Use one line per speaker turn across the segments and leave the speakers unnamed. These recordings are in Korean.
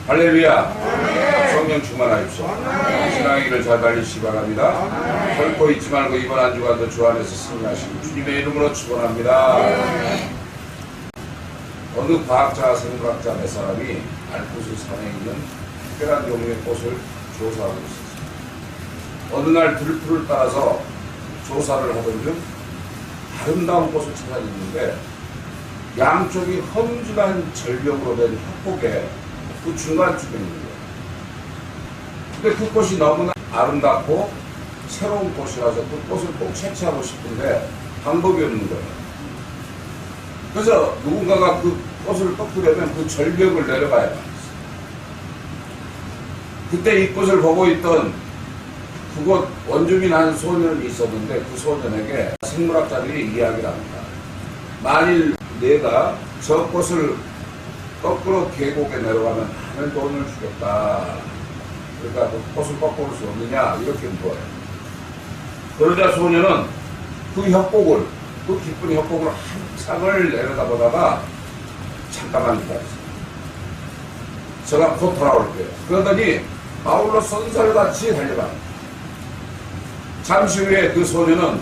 할렐루야. 성령 충만하십시오. 신앙의 길을 잘 달리시기 바랍니다. 결코 잊지 말고 이번 한 주간도 주 안에서 승리하시고 주님의 이름으로 축원합니다. 어느 과학자, 생물학자 몇 사람이 알프스 산에 있는 특별한 종류의 꽃을 조사하고 있었습니다. 어느 날 들풀을 따라서 조사를 하던 중 아름다운 꽃을 찾아냈는데 양쪽이 험준한 절벽으로 된 협곡에 그 중간쯤에 있는 거예요. 근데 그 꽃이 너무나 아름답고 새로운 꽃이라서 그 꽃을 꼭 채취하고 싶은데 방법이 없는 거예요. 그래서 누군가가 그 꽃을 꺾으려면 그 절벽을 내려가야 합니다. 그때 이 꽃을 보고 있던 그곳 원주민 한 소년이 있었는데 그 소년에게 생물학자들이 이야기를 합니다. 만일 내가 저 꽃을 거꾸로 계곡에 내려가면 많은 돈을 주겠다. 그러니까 그 꽃을 거꾸로 올 수 없느냐 이렇게 물어요. 그러자 소년은 그 협곡을, 그 깊은 협곡을 한참을 내려다보다가 잠깐만 기다렸어요. 제가 곧 돌아올게요. 그러더니 아울러 선살같이 달려갑니다. 잠시 후에 그 소년은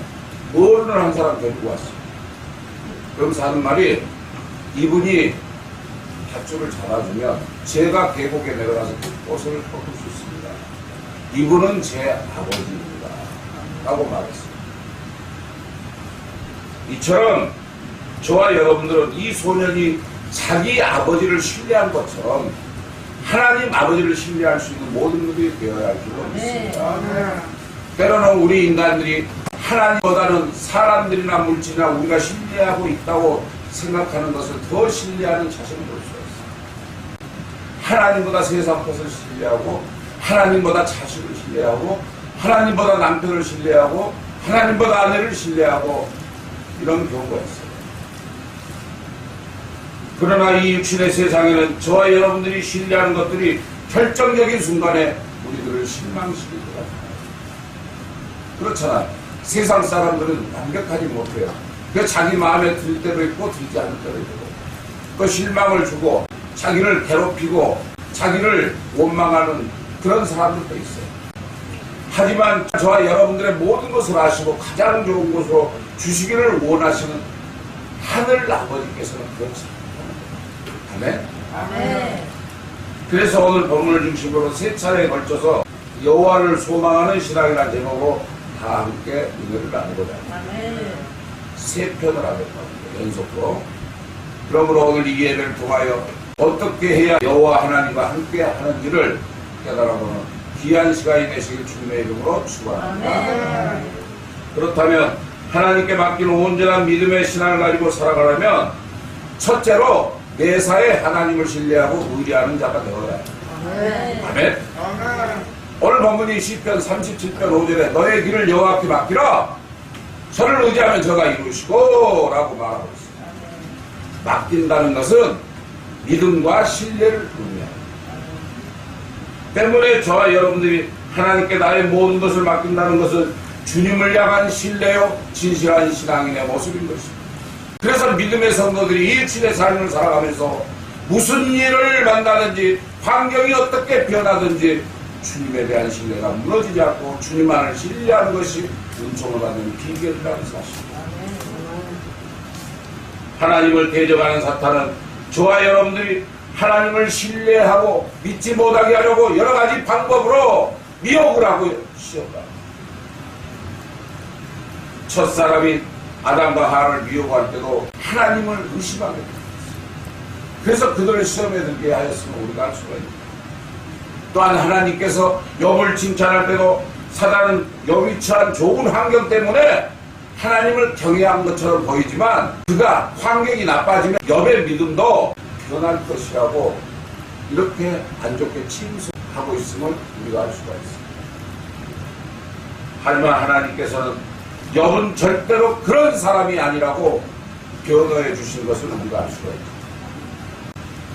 어른을 한 사람 데리고 왔어요. 그러면서 하는 말이, 이분이 밧줄을 잡아주면 제가 계곡에 내려가서 그 꽃을 꺾을 수 있습니다. 이분은 제 아버지입니다. 라고 말했어요. 이처럼 저와 여러분들은 이 소년이 자기 아버지를 신뢰한 것처럼 하나님 아버지를 신뢰할 수 있는 모든 분들이 되어야 할 줄로 믿습니다. 때로는 우리 인간들이 하나님보다는 사람들이나 물질이나 우리가 신뢰하고 있다고 생각하는 것을 더 신뢰하는 자신을 볼 수 있어요. 하나님보다 세상 것을 신뢰하고, 하나님보다 자식을 신뢰하고, 하나님보다 남편을 신뢰하고, 하나님보다 아내를 신뢰하고, 이런 경우가 있어요. 그러나 이 육신의 세상에는 저와 여러분들이 신뢰하는 것들이 결정적인 순간에 우리들을 실망시킬 것 같아요. 그렇잖아요. 세상 사람들은 완벽하지 못해요. 그 자기 마음에 들 때도 있고 들지 않을 때도 있고, 그 실망을 주고 자기를 괴롭히고 자기를 원망하는 그런 사람들도 있어요. 하지만 저와 여러분들의 모든 것을 아시고 가장 좋은 것으로 주시기를 원하시는 하늘 아버지께서는 그렇지 않습니다. 아멘? 아멘. 그래서 오늘 본문을 중심으로 세 차례에 걸쳐서 여호와를 소망하는 신앙이라는 제목으로 다 함께 은혜를 나누고자 합니다. 세 편을 하겠답니다. 연속으로. 그러므로 오늘 이 예배를 통하여 어떻게 해야 여호와 하나님과 함께 하는지를 깨달아보는 귀한 시간이 되시길 주님의 이름으로 축원합니다. 그렇다면 하나님께 맡긴 온전한 믿음의 신앙을 가지고 살아가려면 첫째로 매사에 하나님을 신뢰하고 의지하는 자가 되어야 합니다. 아멘. 오늘 본문이 시편 37편 5절에 너의 길을 여호와께 맡기라. 저를 의지하면 저가 이루시고 라고 말하고 있습니다. 맡긴다는 것은 믿음과 신뢰를 의미합니다. 때문에 저와 여러분들이 하나님께 나의 모든 것을 맡긴다는 것은 주님을 향한 신뢰요 진실한 신앙인의 모습인 것입니다. 그래서 믿음의 성도들이 이 육신의 삶을 살아가면서 무슨 일을 만나든지 환경이 어떻게 변하든지 주님에 대한 신뢰가 무너지지 않고 주님만을 신뢰하는 것이 은총을 받는 비결이라는 사실입니다. 하나님을 대적하는 사탄은 저와 여러분들이 하나님을 신뢰하고 믿지 못하게 하려고 여러 가지 방법으로 미혹을 하고 시험합니다. 첫사람이 아담과 하와를 미혹할 때도 하나님을 의심하게 됩니다. 그래서 그들을 시험에 들게 하였으면 우리가 알 수가 있습니다. 또한 하나님께서 욥을 칭찬할 때도 사단은 욥이 처한 좋은 환경 때문에 하나님을 경외한 것처럼 보이지만 그가 환경이 나빠지면 욥의 믿음도 변할 것이라고 이렇게 안 좋게 침수하고 있음을 우리가 알 수가 있습니다. 하지만 하나님께서는 욥은 절대로 그런 사람이 아니라고 변호해 주신 것을 우리가 알 수가 있습니다.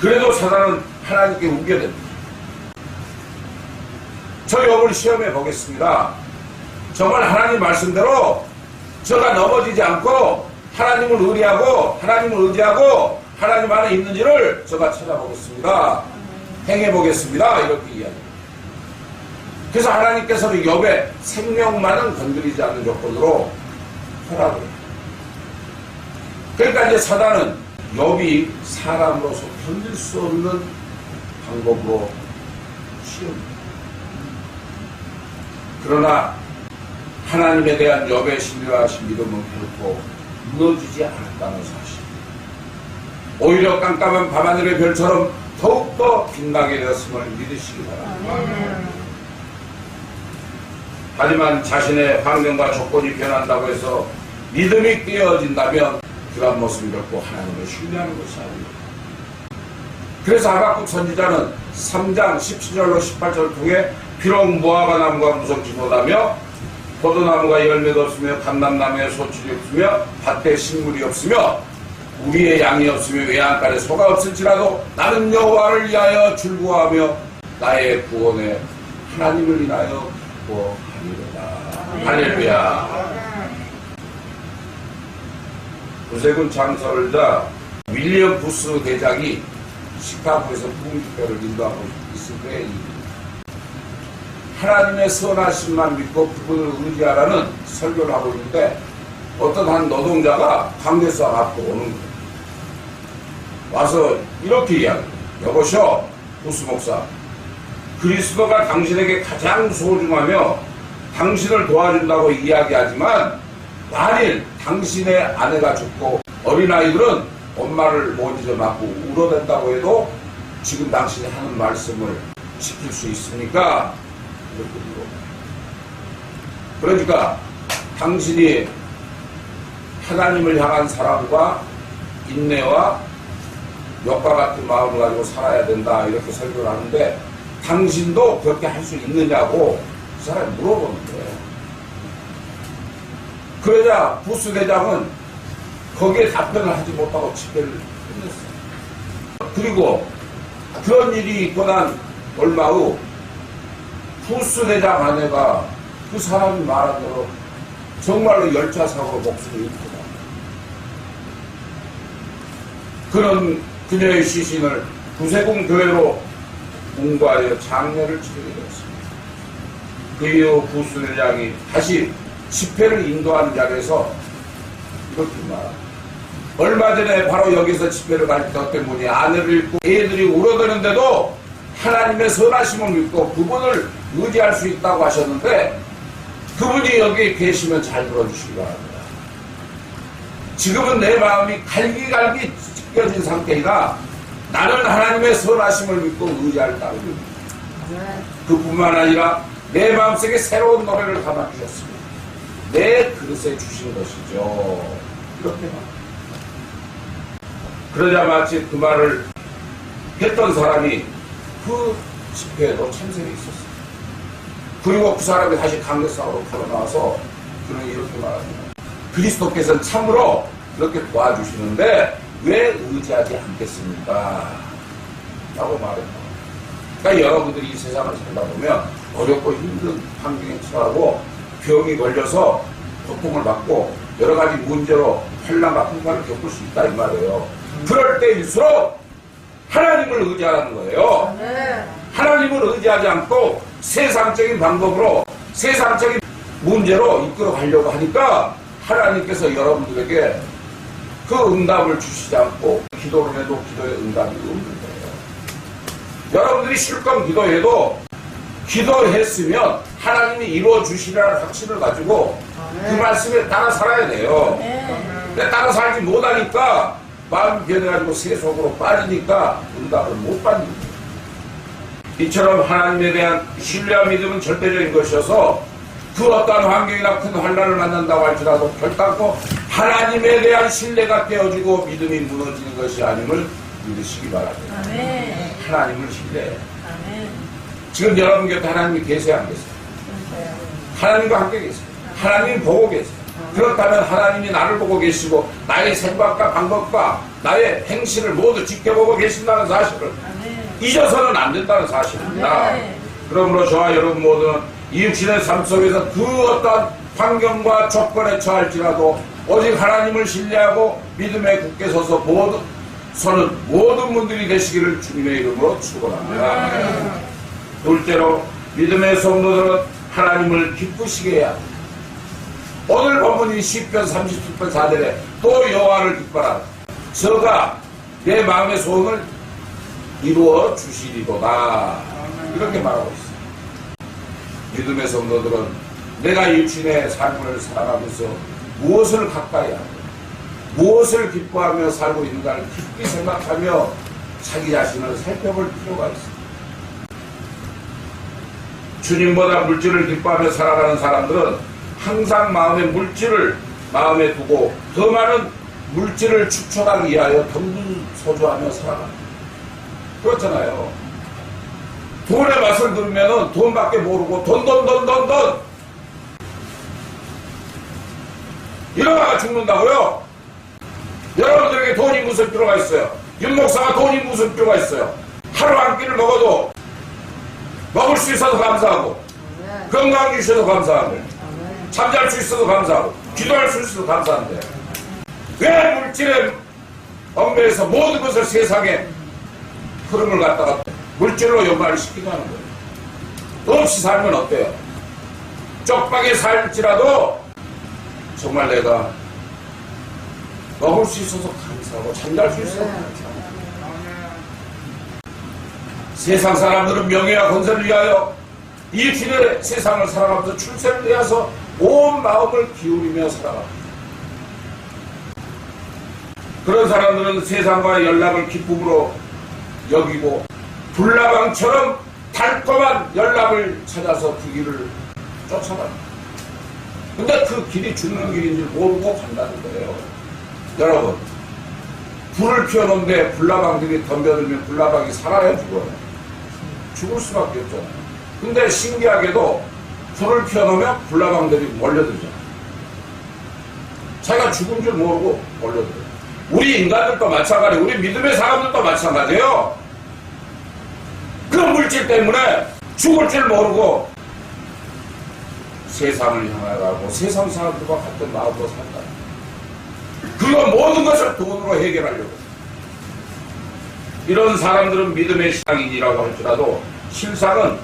그래도 사단은 하나님께 우겨댑니다. 저 욥을 시험해 보겠습니다. 정말 하나님 말씀대로 저가 넘어지지 않고 하나님을 의뢰하고 하나님을 의지하고 하나님 안에 있는지를 저가 찾아보겠습니다. 행해보겠습니다. 이렇게 이야기합니다. 그래서 하나님께서는 욥의 생명만은 건드리지 않는 조건으로 허락을 해요. 그러니까 이제 사단은 욥이 사람으로서 견딜 수 없는 방법으로 시험합니다. 그러나 하나님에 대한 욥의 신뢰하신 믿음은 결코 무너지지 않았다는 사실. 오히려 깜깜한 밤하늘의 별처럼 더욱더 빛나게 되었음을 믿으시기 바랍니다. 하지만 자신의 환경과 조건이 변한다고 해서 믿음이 깨어진다면 그런 모습이 결코 하나님을 신뢰하는 것이 아닙니다. 그래서 하박국 선지자는 3장 17절로 18절을 통해 비록 무화과 나무가 무성치 못하며 포도나무가 열매도 없으며 감람나무에 소출이 없으며 밭에 식물이 없으며 우리의 양이 없으며 외양간에 소가 없을지라도 나는 여호와를 위하여 즐거워하며 나의 구원의 하나님을 인하여 기뻐하리로다. 할렐루야. 구세군 창설자 윌리엄 부스 대장이 시카고에서 부흥집회를 인도하고 있을 때 하나님의 선하심만 믿고 그분을 의지하라는 설교를 하고 있는데 어떤 한 노동자가 강대수 앞으로 오는 거예요. 와서 이렇게 이야기해요. 여보시오, 부스 목사. 그리스도가 당신에게 가장 소중하며 당신을 도와준다고 이야기하지만 만일 당신의 아내가 죽고 어린아이들은 엄마를 못 잊어맞고 울어댄다고 해도 지금 당신이 하는 말씀을 지킬 수 있습니까? 이렇게 물어봐요. 그러니까 당신이 하나님을 향한 사랑과 인내와 욥과 같은 마음을 가지고 살아야 된다 이렇게 설교를 하는데 당신도 그렇게 할 수 있느냐고 그 사람이 물어보는 거예요. 그러자 부스 대장은 거기에 답변을 하지 못하고 집회를 끝냈어요. 그리고 그런 일이 있고 난 얼마 후 부스 대장 아내가 그 사람이 말한 대로 정말로 열차 사고로 목숨을 잃고 그는 그녀의 시신을 구세군 교회로 공부하여 장례를 치르게 되었습니다. 그 이후 부스 대장이 다시 집회를 인도하는 자리에서 이렇게 말합니다. 얼마 전에 바로 여기서 집회를 갈 때 어떤 분이 아내를 잃고 애들이 울어대는데도 하나님의 선하심을 믿고 그분을 의지할 수 있다고 하셨는데 그분이 여기 계시면 잘 들어주시기 바랍니다. 지금은 내 마음이 갈기갈기 찢겨진 상태이나 나는 하나님의 선하심을 믿고 의지할 따름입니다. 그뿐만 아니라 내 마음속에 새로운 노래를 담아주셨습니다. 내 그릇에 주신 것이죠. 이렇게 말합니다. 그러자 마치 그 말을 했던 사람이 그 집회에도 참석해 있었어요. 그리고 그 사람이 다시 강대상으로 풀어나와서 그는 이렇게 말합니다. 그리스도께서는 참으로 그렇게 도와주시는데 왜 의지하지 않겠습니까? 라고 말했다. 그러니까 여러분들이 이 세상을 살다 보면 어렵고 힘든 환경에 처하고 병이 걸려서 고통을 받고 여러 가지 문제로 환난과 풍파를 겪을 수 있다 이 말이에요. 그럴 때일수록 하나님을 의지하라는 거예요. 하나님을 의지하지 않고 세상적인 방법으로 세상적인 문제로 이끌어 가려고 하니까 하나님께서 여러분들에게 그 응답을 주시지 않고 기도를 해도 기도의 응답이 없는 거예요. 여러분들이 실컷 기도해도 기도했으면 하나님이 이루어 주시라는 확신을 가지고 그 말씀에 따라 살아야 돼요. 근데 따라 살지 못하니까 마음이 변해가지고 세속으로 빠지니까 응답을 못 받는 거예요. 이처럼 하나님에 대한 신뢰와 믿음은 절대적인 것이어서 그 어떠한 환경이나 큰 환난을 만난다고 할지라도 결단코 하나님에 대한 신뢰가 깨어지고 믿음이 무너지는 것이 아님을 믿으시기 바랍니다.
아멘.
하나님을 신뢰해요.
아멘.
지금 여러분 곁에 하나님이 계세요, 안 계세요? 하나님과 함께 계세요. 하나님이 보고 계세요. 그렇다면 하나님이 나를 보고 계시고 나의 생각과 방법과 나의 행실을 모두 지켜보고 계신다는 사실을 잊어서는 안 된다는 사실입니다. 그러므로 저와 여러분 모두는 이 육신의 삶 속에서 그 어떤 환경과 조건에 처할지라도 오직 하나님을 신뢰하고 믿음에 굳게 서서 모두 서는 모든 분들이 되시기를 주님의 이름으로 축원합니다. 둘째로 믿음의 성도들은 하나님을 기쁘시게 해야 합니다. 오늘 본문이 시편 37편 4절에 또 여호와를 기뻐라. 저가 내 마음의 소원을 이루어 주시리로다. 이렇게 말하고 있어요. 믿음의 성도들은 내가 육신의 삶을 살아가면서 무엇을 가까이 하고 무엇을 기뻐하며 살고 있는가를 깊이 생각하며 자기 자신을 살펴볼 필요가 있습니다. 주님보다 물질을 기뻐하며 살아가는 사람들은 항상 마음의 물질을 마음에 두고 더 많은 물질을 축적하기 위하여 덤분소조하며 살아갑니다. 그렇잖아요. 돈의 맛을 들으면 돈밖에 모르고 돈 이러다가 죽는다고요? 여러분들에게 돈이 무슨 필요가 있어요? 윤목사가 돈이 무슨 필요가 있어요? 하루 한 끼를 먹어도 먹을 수 있어서 감사하고 건강 주셔서 감사하고 잠잘 수 있어서 감사하고 기도할 수 있어서 감사한데 왜 물질의 얽매여서 모든 것을 세상에 흐름을 갖다가 물질로 연관을 시키게 하는 거예요? 없이 살면 어때요? 쪽박에 살지라도 정말 내가 먹을 수 있어서 감사하고 잠잘 수 있어서 감사하고 세상 사람들은 명예와 건설을 위하여 이 길의 세상을 살아가면서 출세를 위해서 온 마음을 기울이며 살아갑니다. 그런 사람들은 세상과의 연락을 기쁨으로 여기고 불나방처럼 달콤한 연락을 찾아서 그 길을 쫓아갑니다. 근데 그 길이 죽는 길인지 모르고 간다는 거예요. 여러분, 불을 피워놓는데 불나방들이 덤벼들면 불나방이 살아야 죽어요. 죽을 수밖에 없잖아요. 근데 신기하게도 불을 피워놓으면 불나방들이 몰려들잖아요. 자기가 죽은 줄 모르고 몰려들어요. 우리 인간들도 마찬가지예요. 우리 믿음의 사람들도 마찬가지예요. 그 물질 때문에 죽을 줄 모르고 세상을 향하고 세상 사람들과 같은 마음으로 산다. 그거 모든 것을 돈으로 해결하려고. 이런 사람들은 믿음의 신앙인이라고 할지라도 실상은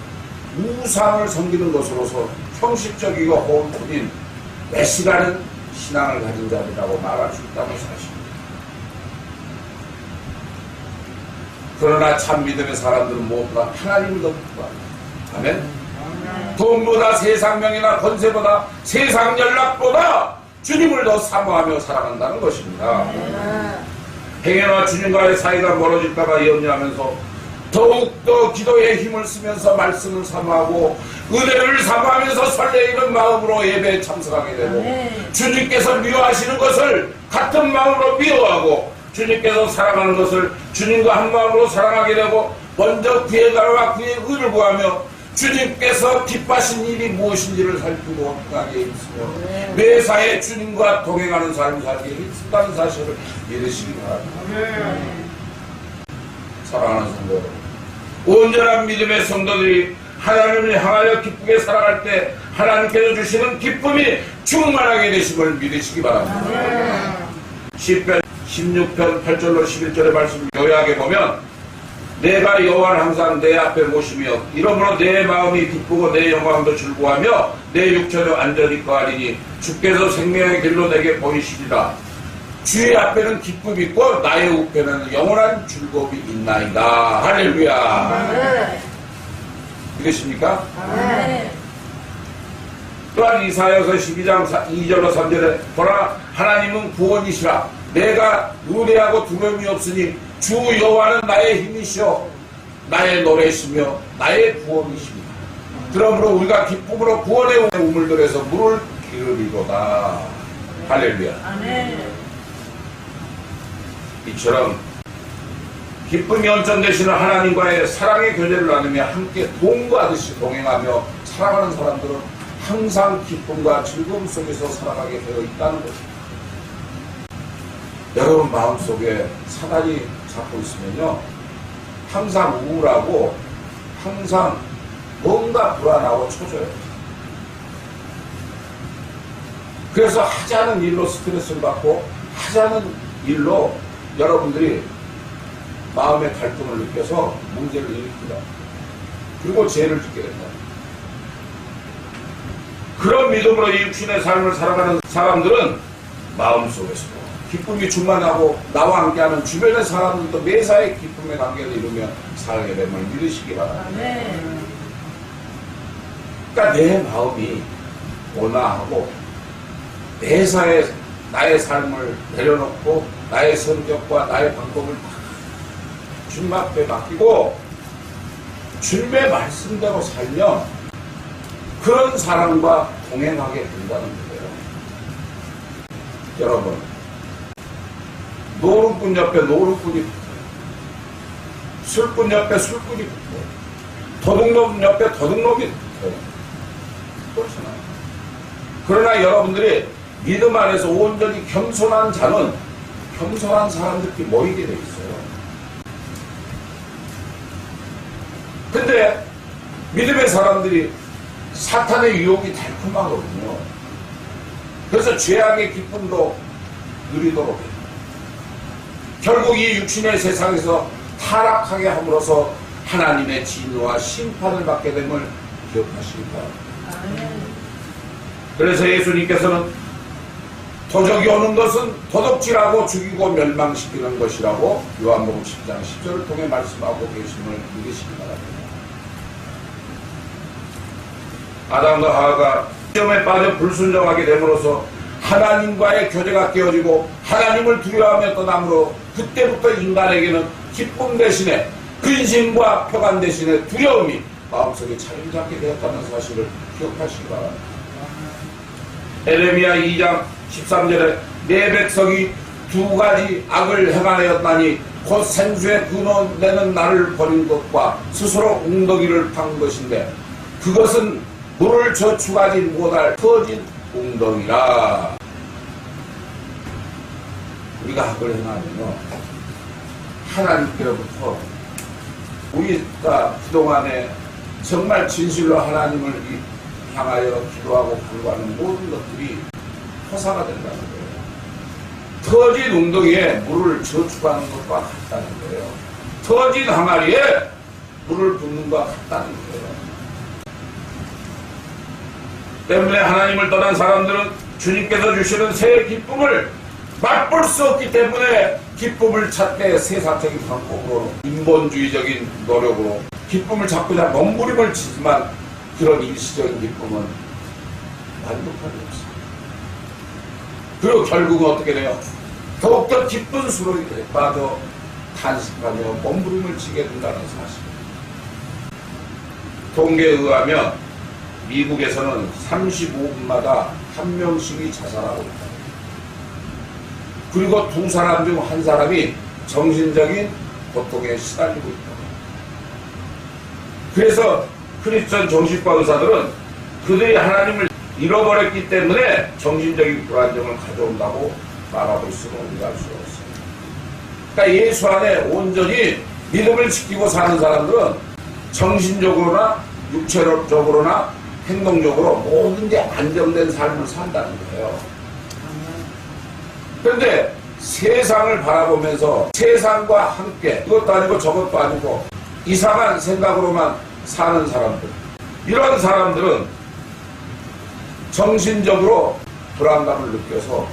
우상을 섬기는 것으로서 형식적이고 혼돈인 외식하는 신앙을 가진 자들이라고 말할 수 있다고 사실입니다. 그러나 참 믿음의 사람들은 무엇보다 하나님을 더 기뻐합니다. 아멘. 돈보다 세상 명예나 권세보다 세상 연락보다 주님을 더 사모하며 살아간다는 것입니다. 행여나 주님과의 사이가 멀어질까봐 염려하면서 더욱더 기도에 힘을 쓰면서 말씀을 사모하고 은혜를 사모하면서 설레이는 마음으로 예배에 참석하게 되고 주님께서 미워하시는 것을 같은 마음으로 미워하고 주님께서 사랑하는 것을 주님과 한 마음으로 사랑하게 되고 먼저 그의 나라와 그의 의를 구하며 주님께서 기뻐하신 일이 무엇인지를 살피고 행하게 있으며 매사에 주님과 동행하는 삶을 살기에 힘쓴다는 사실을 믿으시기 바랍니다. 사랑하는 성도 여러분, 온전한 믿음의 성도들이 하나님을 향하여 기쁘게 살아갈 때 하나님께서 주시는 기쁨이 충만하게 되심을 믿으시기 바랍니다. 시편 16편 8절로 11절의 말씀을 요약해 보면 내가 여호와를 항상 내 앞에 모시며 이러므로 내 마음이 기쁘고 내 영광도 즐거워하며 내 육체도 안전히 거하리니 주께서 생명의 길로 내게 보이시리라. 주의 앞에는 기쁨이 있고 나의 우편에는 영원한 즐거움이 있나이다. 할렐루야. 믿으십니까? 또한 이사야서 12장 2절로 3절에 보라 하나님은 구원이시라. 내가 노래하고 두려움이 없으니 주 여호와는 나의 힘이시오 나의 노래시며 나의 구원이십니다. 그러므로 우리가 기쁨으로 구원의 우물들에서 물을 기르리로다. 할렐루야. 아멘. 이처럼 기쁨이 원천 되시는 하나님과의 사랑의 교제를 나누며 함께 동거하듯이 동행하며 살아가는 사람들은 항상 기쁨과 즐거움 속에서 살아가게 되어 있다는 것입니다. 여러분 마음속에 사단이 잡고 있으면요 항상 우울하고 항상 뭔가 불안하고 초조해요. 그래서 하지 않은 일로 스트레스를 받고 하지 않은 일로 여러분들이 마음의 갈등을 느껴서 문제를 일으킵니다. 그리고 죄를 짓게 된다. 그런 믿음으로 이 육신의 삶을 살아가는 사람들은 마음속에서도 기쁨이 충만하고 나와 함께하는 주변의 사람들도 매사에 기쁨의 관계를 이루며 살게 됨을 믿으시기 바랍니다. 그러니까 내 마음이 온화하고 매사에 나의 삶을 내려놓고 나의 성격과 나의 방법을 주님 앞에 맡기고 주님의 말씀대로 살면 그런 사람과 동행하게 된다는 거예요. 여러분, 노름꾼 옆에 노름꾼이 붙어요. 술꾼 옆에 술꾼이 붙어요. 도둑놈 옆에 도둑놈이 붙어요. 그렇잖아요. 그러나 여러분들이 믿음 안에서 온전히 겸손한 자는 겸손한 사람들끼리 모이게 돼 있어요. 근데 믿음의 사람들이 사탄의 유혹이 달콤하거든요. 그래서 죄악의 기쁨도 누리도록 해요. 결국 이 육신의 세상에서 타락하게 함으로써 하나님의 진노와 심판을 받게 됨을 기억하시기 바랍니다. 그래서 예수님께서는 도적이 오는 것은 도둑질하고 죽이고 멸망시키는 것이라고 요한복음 10장 10절을 통해 말씀하고 계심을 믿으시기 바랍니다. 아담과 하와가 시험에 빠져 불순종하게 됨으로써 하나님과의 교제가 깨어지고 하나님을 두려워하며 떠남으로 그때부터 인간에게는 기쁨 대신에 근심과 표간 대신에 두려움이 마음속에 자리 잡게 되었다는 사실을 기억하시기 바랍니다. 에레미야 2장 13절에 내 백성이 두 가지 악을 행하였나니 곧 생수의 근원되는 나를 버린 것과 스스로 웅덩이를 판 것인데 그것은 물을 저축하지 못할 터진 웅덩이라. 우리가 악을 행하면요, 하나님께로부터 우리가 그동안에 정말 진실로 하나님을 향하여 기도하고 간구하는 모든 것들이 허사가 된다는 거예요. 터진 웅덩이에 물을 저축하는 것과 같다는 거예요. 터진 항아리에 물을 붓는 것과 같다는 거예요. 때문에 하나님을 떠난 사람들은 주님께서 주시는 새 기쁨을 맛볼 수 없기 때문에 기쁨을 찾되 세상적인 방법으로 인본주의적인 노력으로 기쁨을 찾고자 몸부림을 치지만 그런 일시적인 기쁨은 만족함이 없어요. 그리고 결국은 어떻게 돼요? 더욱더 기쁜 수로에 빠져 탄식하며 몸부림을 치게 된다는 사실. 통계에 의하면 미국에서는 35분마다 한 명씩이 자살하고 있다. 그리고 두 사람 중 한 사람이 정신적인 고통에 시달리고 있다. 그래서 크리스천 정신과 의사들은 그들이 하나님을 잃어버렸기 때문에 정신적인 불안정을 가져온다고 말하고 있음을 우리가 알 수가 없습니다. 그러니까 예수 안에 온전히 믿음을 지키고 사는 사람들은 정신적으로나 육체적으로나 행동적으로 모든 게 안정된 삶을 산다는 거예요. 그런데 세상을 바라보면서 세상과 함께 이것도 아니고 저것도 아니고 이상한 생각으로만 사는 사람들, 이런 사람들은 정신적으로 불안감을 느껴서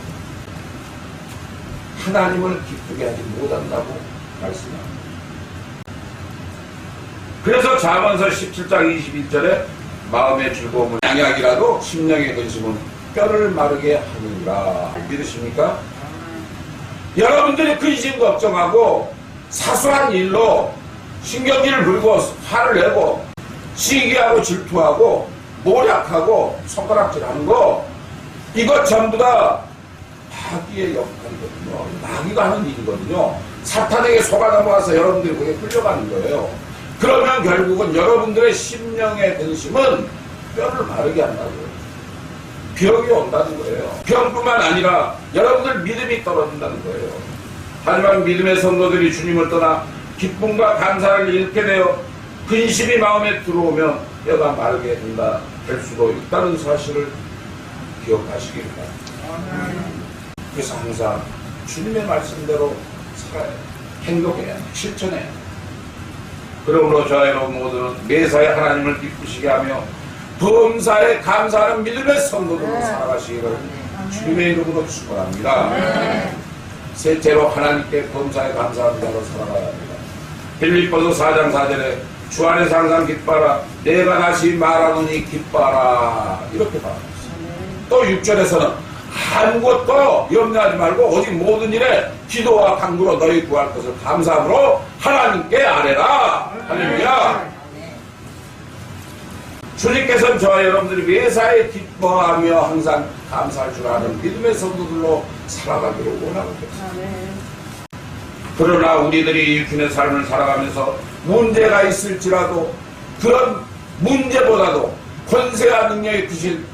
하나님을 기쁘게 하지 못한다고 말씀합니다. 그래서 잠언서 17장 21절에 마음의 즐거움은 양약이라도 심령의 근심은 뼈를 마르게 하느니라. 믿으십니까? 여러분들이 근심 걱정하고 사소한 일로 신경질을 부리고 화를 내고 시기하고 질투하고 모략하고 손가락질하는 거, 이거 전부 다 마귀의 역할이거든요. 마귀가 하는 일이거든요. 사탄에게 속아 넘어가서 여러분들이 거기에 끌려가는 거예요. 그러면 결국은 여러분들의 심령의 근심은 뼈를 마르게 한다고요. 병이 온다는 거예요. 병뿐만 아니라 여러분들 믿음이 떨어진다는 거예요. 하지만 믿음의 성도들이 주님을 떠나 기쁨과 감사를 잃게 되어 근심이 마음에 들어오면 뼈가 마르게 된다 될 수도 있다는 사실을 기억하시기 바랍니다. 그래서 항상 주님의 말씀대로 살아야 해요. 행동해야 돼. 실천해야 돼. 그러므로 저와 여러분 모두는 매사에 하나님을 기쁘시게 하며 범사에 감사하는 믿음의 성도들로 살아가시기를 주님의 이름으로 축원합니다. 셋째로 하나님께 범사에 감사하는 자로 살아가야 합니다. 빌립보서 4장 4절에 주 안에서 항상 기뻐하라 내가 다시 말하노니 기뻐하라 이렇게 말합니다. 또 6절에서는 아무것도 염려하지 말고 오직 모든 일에 기도와 간구로 너희 구할 것을 감사함으로 하나님께 아뢰라. 할렐루야. 주님께서는 저와 여러분들이 매사에 기뻐하며 항상 감사할 줄 아는 믿음의 성도들로 살아가기를 원하고 계십니다. 그러나 우리들이 육신의 삶을 살아가면서 문제가 있을지라도 그런 문제보다도 권세와 능력이 크신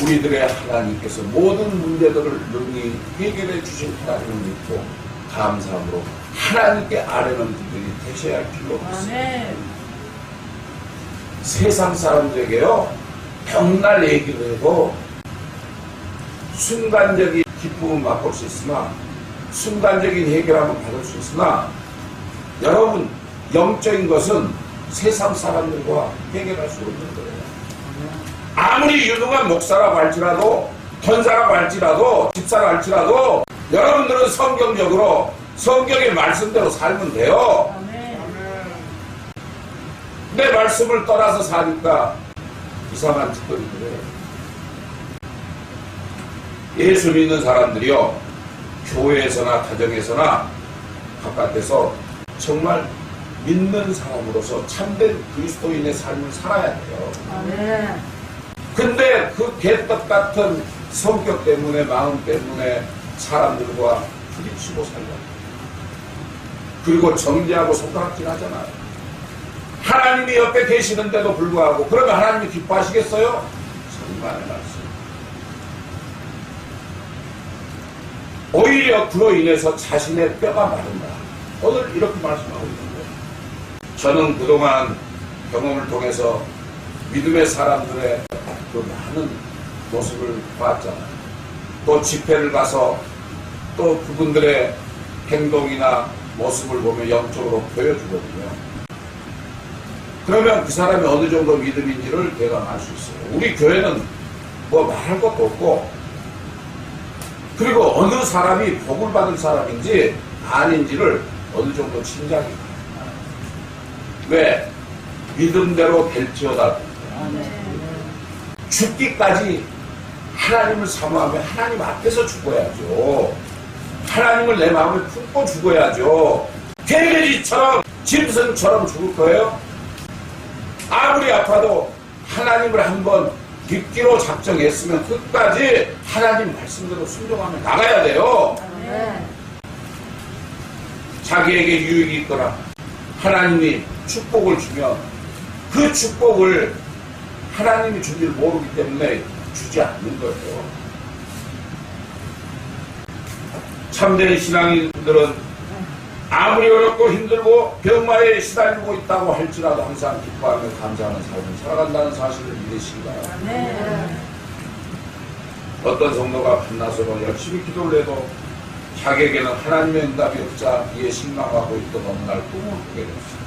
우리들의 하나님께서 모든 문제들을 능히 해결해 주신 하나님을 믿고 감사함으로 하나님께 아뢰는 분들이 되셔야 할 필요가 있습니다. 세상 사람들에게요 병날 얘기를 해도 순간적인 기쁨은 맛볼 수 있으나 순간적인 해결함은 받을 수 있으나 여러분 영적인 것은 세상 사람들과 해결할 수 없는 거예요. 아무리 유능한 목사라고 할지라도 권사라고 할지라도 집사라고 할지라도 여러분들은 성경적으로 성경의 말씀대로 살면 돼요. 내 말씀을 떠나서 사니까 이상한 짓거리 그래요. 예수 믿는 사람들이요 교회에서나 가정에서나 바깥에서 정말 믿는 사람으로서 참된 그리스도인의 삶을 살아야 돼요. 근데 그 개떡 같은 성격 때문에 마음 때문에 사람들과 부딪히고 살고 그리고 정죄하고 손가락질 하잖아요. 하나님이 옆에 계시는데도 불구하고 그러면 하나님이 기뻐하시겠어요? 정말 말씀. 오히려 그로 인해서 자신의 뼈가 마른다. 오늘 이렇게 말씀하고 있는 거예요. 저는 그동안 경험을 통해서 믿음의 사람들의 그 많은 모습을 봤잖아요. 또 집회를 가서 또 그분들의 행동이나 모습을 보면 영적으로 보여주거든요. 그러면 그 사람이 어느 정도 믿음인지를 대감할 수 있어요. 우리 교회는 뭐 말할 것도 없고 그리고 어느 사람이 복을 받을 사람인지 아닌지를 어느 정도 짐작이 가요. 왜? 믿음대로 될지어다. 죽기까지 하나님을 사모하며 하나님 앞에서 죽어야죠. 하나님을 내 마음을 품고 죽어야죠. 개돼지처럼 짐승처럼 죽을 거예요? 아무리 아파도 하나님을 한번 믿기로 작정했으면 끝까지 하나님 말씀대로 순종하며 나가야 돼요. 자기에게 유익이 있거나 하나님이 축복을 주면 그 축복을 하나님이 주기를 모르기 때문에 주지 않는 거예요. 참된 신앙인들은 아무리 어렵고 힘들고 병마에 시달리고 있다고 할지라도 항상 기뻐하며 감사하는 삶을 살아간다는 사실을 믿으시기 바랍니다. 어떤 성도가 밤낮으로 열심히 기도를 해도 자기에게는 하나님의 응답이 없자 이에 실망하고 있던 어느 날 꿈을 꾸게 됐습니다.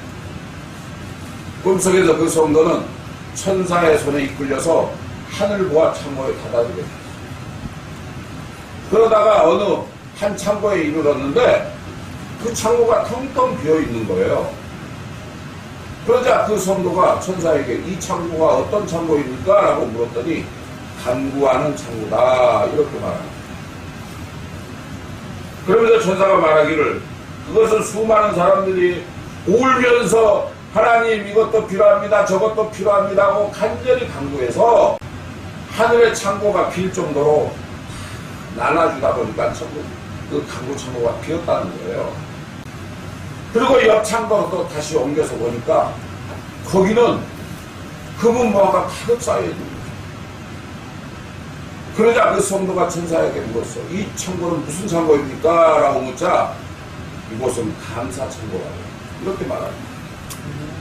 꿈속에서 그 성도는 천사의 손에 이끌려서 하늘 보아 창고에 닫아두게 됐습니다. 그러다가 어느 한 창고에 이르렀는데 그 창고가 텅텅 비어있는 거예요. 그러자 그 성도가 천사에게 이 창고가 어떤 창고입니까? 라고 물었더니 간구하는 창고다 이렇게 말합니다. 그러면서 천사가 말하기를 그것은 수많은 사람들이 울면서 하나님 이것도 필요합니다 저것도 필요합니다 하고 간절히 간구해서 하늘의 창고가 빌 정도로 나눠주다 보니까 그 간구 창고가 비었다는 거예요. 그리고 옆 창고로 또 다시 옮겨서 보니까 거기는 금은 뭐가 가득 쌓여있는 거예요. 그러자 그 성도가 천사에게 물었어. 이 창고는 무슨 창고입니까? 라고 묻자 이곳은 감사 창고라고 이렇게 말합니다.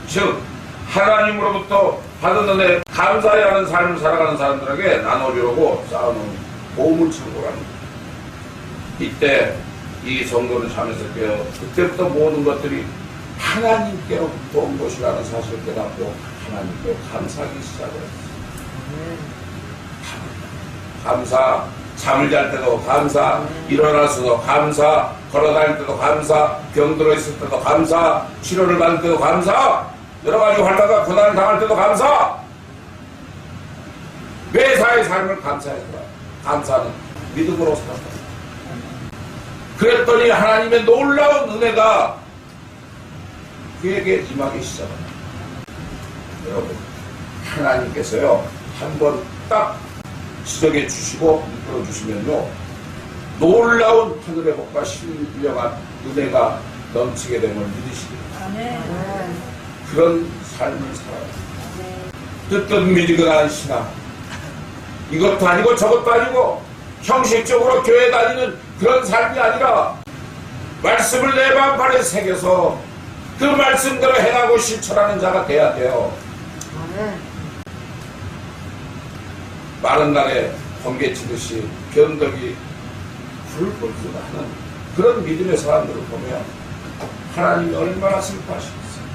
즉 하나님으로부터 받은 은혜 감사해야 하는 삶을 살아가는 사람들에게 나눠주려고 쌓아놓은 보물 창고랍니다. 이때 이 정도를 잠에서 깨어 그때부터 모든 것들이 하나님께로부터 온 것이라는 사실을 깨닫고 하나님께 감사하기 시작했어요. 감사, 잠을 잘 때도 감사, 일어나서도 감사, 걸어다닐 때도 감사, 병들어 있을 때도 감사, 치료를 받을 때도 감사, 여러 가지 활동과 고난을 당할 때도 감사. 매사의 삶을 감사해서 감사는 믿음으로 살았다. 그랬더니 하나님의 놀라운 은혜가 그에게 임하기 시작합니다. 여러분, 하나님께서요 한번 딱 지적해 주시고 이끌어 주시면요 놀라운 하늘의 복과 신령한 은혜가 넘치게 됨을 믿으시기 바랍니다. 그런 삶을 살아요. 뜻뜻 미지근한 신앙, 이것도 아니고 저것도 아니고 형식적으로 교회 다니는 그런 삶이 아니라 말씀을 내 마음판에 새겨서 그 말씀대로 행하고 실천하는 자가 돼야 돼요. 마른 날에 번개 치듯이 변덕이 굵굵 하는 그런 믿음의 사람들을 보면 하나님이 얼마나 슬퍼하시겠어요.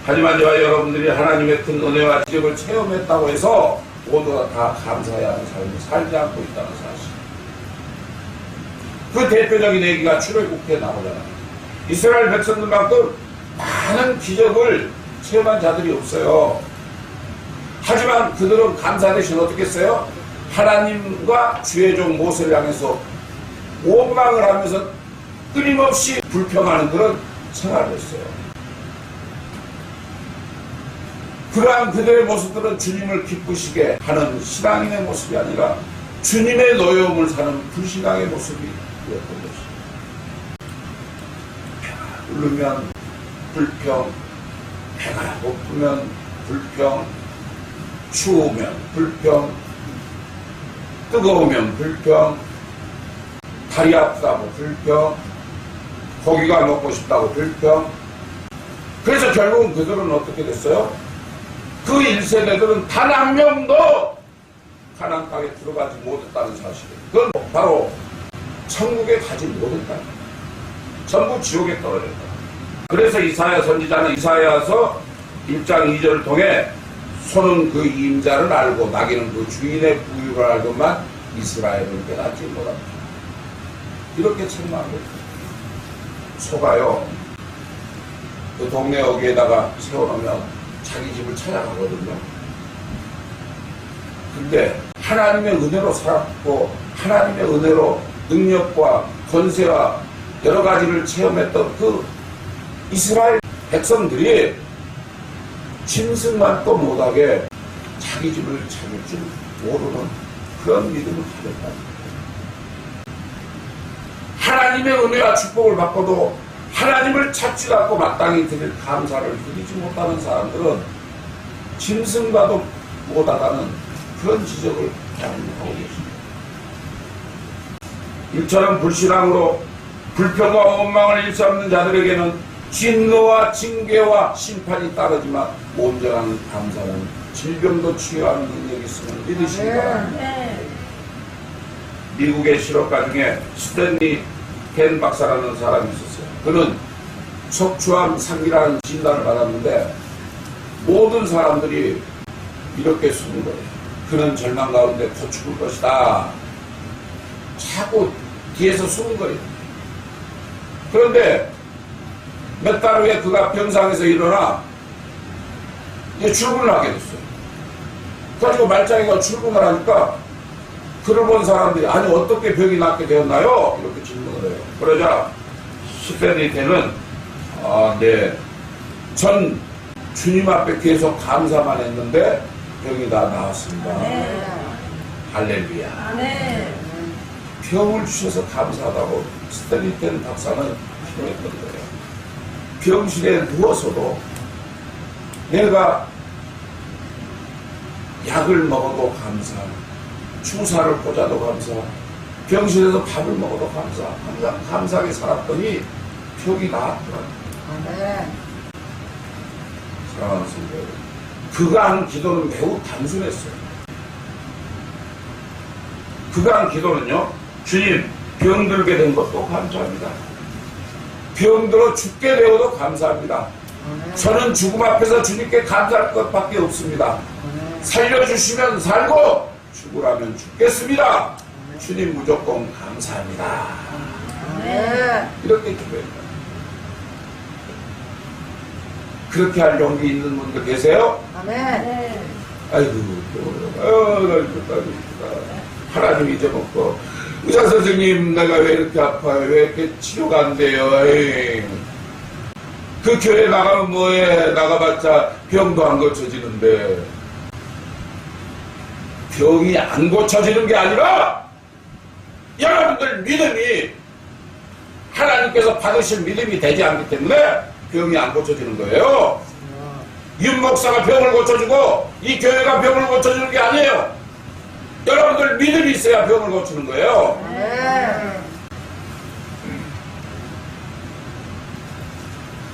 하지만 저와 여러분들이 하나님의 큰 은혜와 지적을 체험했다고 해서 모두가 다 감사해야 하는 삶을 살지 않고 있다는 사실. 그 대표적인 얘기가 출애굽기에 나오잖아요. 이스라엘 백성들만큼 많은 기적을 체험한 자들이 없어요. 하지만 그들은 감사 대신 어떻게 했어요? 하나님과 주의 종 모세를 향해서 원망을 하면서 끊임없이 불평하는 그런 생활을 했어요. 그러한 그들의 모습들은 주님을 기쁘시게 하는 신앙인의 모습이 아니라 주님의 노여움을 사는 불신앙의 모습이었던 것입니다. 부르면 불평, 배가 고프면 불평, 추우면 불평, 뜨거우면 불평, 다리 아프다고 불평, 고기가 먹고 싶다고 불평. 그래서 결국은 그들은 어떻게 됐어요? 그 1세대들은 단 한 명도 가나안 땅에 들어가지 못했다는 사실이에요. 그건 바로 천국에 가지 못했다는 거예요. 전부 지옥에 떨어졌다. 그래서 이사야 선지자는 이사야서 1장 2절을 통해 소는 그 임자를 알고 나귀는 그 주인의 부유를 알고만 이스라엘을 깨닫지 못한다. 이렇게 책망하고 있다. 소가요 그 동네 어귀에다가 세워놓으면 자기 집을 찾아가거든요. 근데 하나님의 은혜로 살았고 하나님의 은혜로 능력과 권세와 여러 가지를 체험했던 그 이스라엘 백성들이 짐승만도 못하게 자기 집을 찾을 줄 모르는 그런 믿음을 가졌다. 하나님의 은혜와 축복을 받고도 하나님을 찾지 않고 마땅히 드릴 감사를 드리지 못하는 사람들은 짐승과도 못하다는 그런 지적을 하고 계십니다. 일처럼 불신앙으로 불평과 원망을 일삼는 자들에게는 진노와 징계와 심판이 따르지만 온전한 감사는 질병도 치유하는 능력이 있음을 믿으시기 바랍니다. 미국의 실업가 중에 스탠리 켄 박사라는 사람이 있었어요. 그는 척추암 3기라는 진단을 받았는데 모든 사람들이 이렇게 숨은 거예요. 그는 절망 가운데 곧 죽을 것이다. 자꾸 뒤에서 숨은 거예요. 그런데 몇 달 후에 그가 병상에서 일어나 이제 출근을 하게 됐어요. 그래가지고 말짱이가 출근을 하니까 그를 본 사람들이 아니 어떻게 병이 낫게 되었나요? 이렇게 질문을 해요. 그러자 스탠리테는 네, 전 주님 앞에 계속 감사만 했는데 병이 다 나았습니다. 할렐루야. 병을 주셔서 감사하다고 스탠리테 박사는 기도했던 거예요. 병실에 누워서도 내가 약을 먹어도 감사, 주사를 꽂아도 감사, 병실에서 밥을 먹어도 감사, 항상 감사하게 살았더니 병이 나았더라고요. 사랑하는 성도 여러분, 그가 한 기도는 매우 단순했어요. 그가 한 기도는요, 주님, 병들게 된 것도 감사합니다. 병들어 죽게 되어도 감사합니다. 저는 죽음 앞에서 주님께 감사할 것밖에 없습니다. 살려주시면 살고 죽으라면 죽겠습니다. 주님 무조건 감사합니다. 이렇게 기도합니다. 그렇게 할 용기 있는 분들 계세요? 아이고, 하나님 잊어먹고 의사 선생님 내가 왜 이렇게 아파요? 왜 이렇게 치료가 안 돼요? 에이. 그 교회 나가면 뭐해? 나가봤자 병도 안 고쳐지는데. 병이 안 고쳐지는 게 아니라 여러분들 믿음이 하나님께서 받으실 믿음이 되지 않기 때문에 병이 안 고쳐지는 거예요. 윤 목사가 병을 고쳐주고 이 교회가 병을 고쳐주는 게 아니에요. 여러분들 믿음이 있어야 병을 고치는 거예요.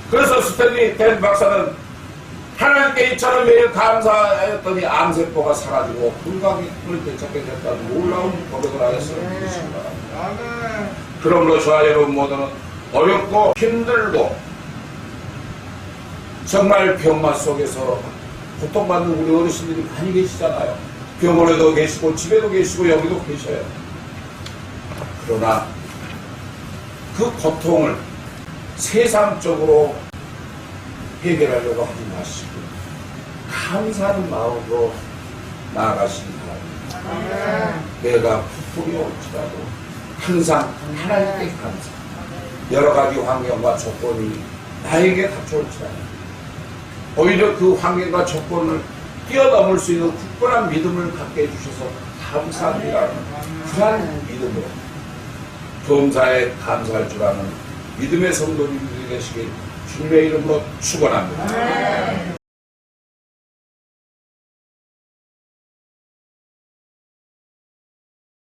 그래서 스탠리 댄 박사는 하나님께 이처럼 매일 감사했더니 암세포가 사라지고 건강이 꿈을 되찾게 됐다는 놀라운 고백을 하였습니다. 그러므로 저와 여러분 모두는 어렵고 힘들고 정말 병맛 속에서 고통받는 우리 어르신들이 많이 계시잖아요. 병원에도 계시고 집에도 계시고 여기도 계셔요. 그러나 그 고통을 세상적으로 해결하려고 하지 마시고 감사하는 마음으로 나아가시기 바랍니다. 내가 부풀이 올지라도 항상 하나님께 감사. 여러 가지 환경과 조건이 나에게 닥쳐올지라도 오히려 그 환경과 조건을 뛰어넘을 수 있는 굳건한 믿음을 갖게 해주셔서 감사합니다. 그런 믿음으로 범사에 감사할 줄 아는 믿음의 성도님들이 되시길 주님의 이름으로 축원합니다.